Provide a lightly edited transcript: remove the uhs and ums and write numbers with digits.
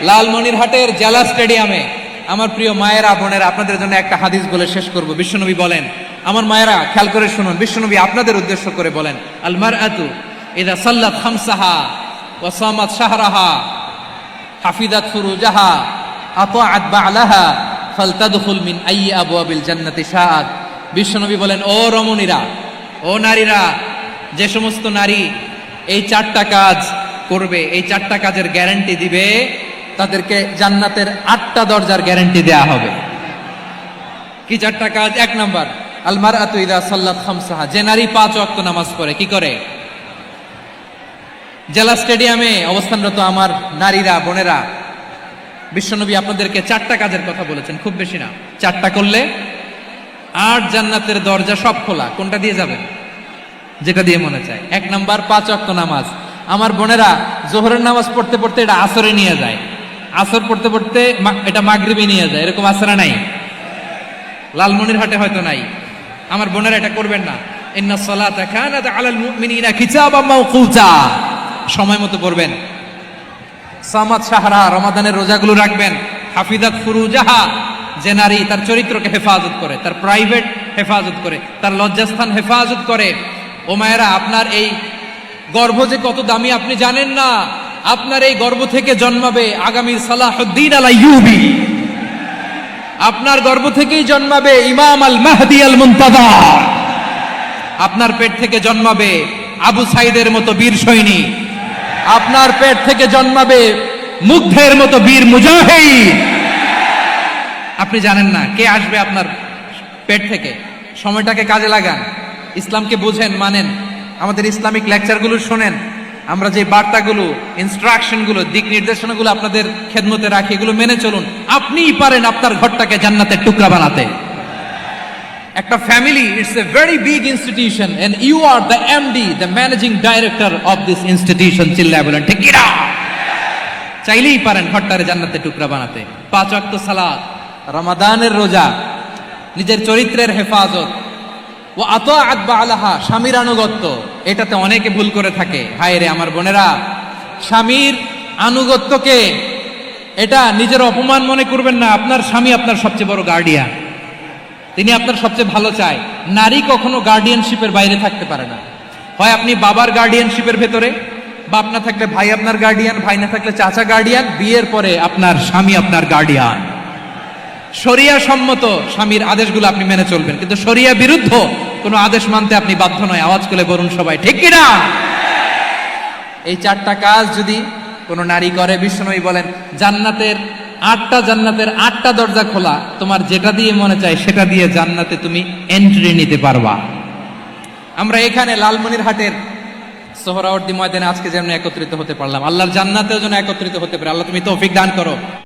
লালমনিরহাটের জেলা স্টেডিয়ামে আমার প্রিয় মায়েরা বোনেরা, আপনাদের জন্য একটা হাদিস বলে শেষ করব। বিশ্বনবী বলেন, আমার মায়েরা খেয়াল করে শুনুন, বিশ্বনবী আপনাদের উদ্দেশ্য করে বলেন, আল মারআতু ইযা সাল্লাত খামসাহা ওয়া সামাত শাহরাহা হাফিজাত ফুরুজাহা আতাআত বা'লাহা ফালতাদখুল মিন আইয়ি আবওয়াবিল জান্নাতি শাআত। বিশ্বনবী বলেন, ও রমণীরা, ও নারীরা, যে সমস্ত নারী এই চারটা কাজ করবে, এই চারটা কাজের গ্যারান্টি দিবে, তাদেরকে জান্নাতের 8টা দরজার গ্যারান্টি দেয়া হবে। কি চারটা কাজ? 1 নাম্বার, আল মারআতু ইযা সাল্লাত খামসাহা, যে নারী 5 ওয়াক্ত নামাজ পড়ে। কি করে? জেলা স্টেডিয়ামে অবস্থানরত আমার নারীরা বোনেরা, বিশ্বনবী আপনাদেরকে 4টা কাজের কথা বলেছেন, খুব বেশি না। 4টা করলে 8 জান্নাতের দরজা সব খোলা। কোনটা দিয়ে যাবেন? যেটা দিয়ে মনে চায়। 1 নাম্বার 5 ওয়াক্ত নামাজ। আমার বোনেরা জোহরের নামাজ পড়তে পড়তে এটা আসরে নিয়ে যায়, আসর পড়তে পড়তে এটা মাগরিবে নিয়ে যায়। এরকম আসরা নাই? লালমনিরহাটে হয়তো নাই। আমার বোনেরা এটা করবেন না। ইন্নাস সালাতা কানাত আলাল মুমিনিনা কিতাবাম মাওকুতা, সময় মতো পড়বেন। সামাত শাহরা, রমাদানের রোজাগুলো রাখবেন। হাফিজাত ফুরুজাহা, যে নারী তার চরিত্রকে হেফাজত করে, তার প্রাইভেট হেফাজত করে, তার লজ্জাস্থান হেফাজত করে। ও মায়েরা, আপনার এই গর্ভ যে কত দামি আপনি জানেন না। আপনার এই গর্ভ থেকে জন্মাবে আগামী সালাহুদ্দিন আল আইয়ুবী। আপনার গর্ভ থেকেই জন্মাবে ইমাম আল মাহদি আল মুনতাযর। আপনার পেট থেকে জন্মাবে আবু সাইদের মতো বীর সৈনিক। আপনার পেট থেকে জন্মাবে মুগ্ধের মতো বীর মুজাহিদ। আপনি জানেন না কে আসবে আপনার পেট থেকে। সময়টাকে কাজে লাগান, ইসলামকে বুঝেন, মানেন, আমাদের ইসলামিক লেকচারগুলো শোনেন। আমরা যে বার্তাগুলো, ইনস্ট্রাকশনগুলো, দিক নির্দেশনাগুলো আপনাদের খেদমতে রাখি, এগুলো মেনে চলুন। আপনিই পারেন আপনার ঘরটাকে জান্নাতের টুকরা বানাতে। একটা family, it's a very big institution and you are the MD, the managing director of this institution. চিল্লায় বলেন ঠিক কিনা? চাইলেই পারেন ঘরটারে জান্নাতের টুকরা বানাতে। 5 ওয়াক্ত সালাত, রমাদানের রোজা, নিজের চরিত্রের হেফাজত, ও আতাআত বা'লাহা, স্বামীর আনুগত্য। এটাতে অনেকে ভুল করে থাকে। হায় রে আমার বোনেরা, স্বামীর আনুগত্যকে এটা নিজের অপমান মনে করবেন না। আপনার স্বামী আপনার সবচেয়ে বড় গার্ডিয়ান, তিনি আপনার সবচেয়ে ভালো চায়। নারী কখনো গার্ডিয়ানশিপের বাইরে থাকতে পারে না। হয় আপনি বাবার গার্ডিয়ানশিপের ভেতরে, বাপ না থাকলে ভাই আপনার গার্ডিয়ান, ভাই না থাকলে চাচা গার্ডিয়ান, বিয়ের পরে আপনার স্বামী আপনার গার্ডিয়ান। শরিয়া সম্মত স্বামীর আদেশগুলো আপনি মেনে চলবেন, কিন্তু শরিয়া বিরুদ্ধ কোনো আদেশ মানতে আপনি বাধ্য নয়। আওয়াজ করে বলুন সবাই ঠিক কিনা? এই 4টা কাজ যদি কোনো নারী করে, বিশ্বনবী বলেন জান্নাতের 8টা দরজা খোলা। তোমার যেটা দিয়ে মনে চায় সেটা দিয়ে জান্নাতে তুমি এন্ট্রি নিতে পারবা। আমরা এখানে লালমনিরহাটের সোহরাওয়ার্দী ময়দানে আজকে যেমন একত্রিত হতে পারলাম, আল্লাহর জান্নাতেও যেন একত্রিত হতে পারে। আল্লাহ তুমি তৌফিক দান করো।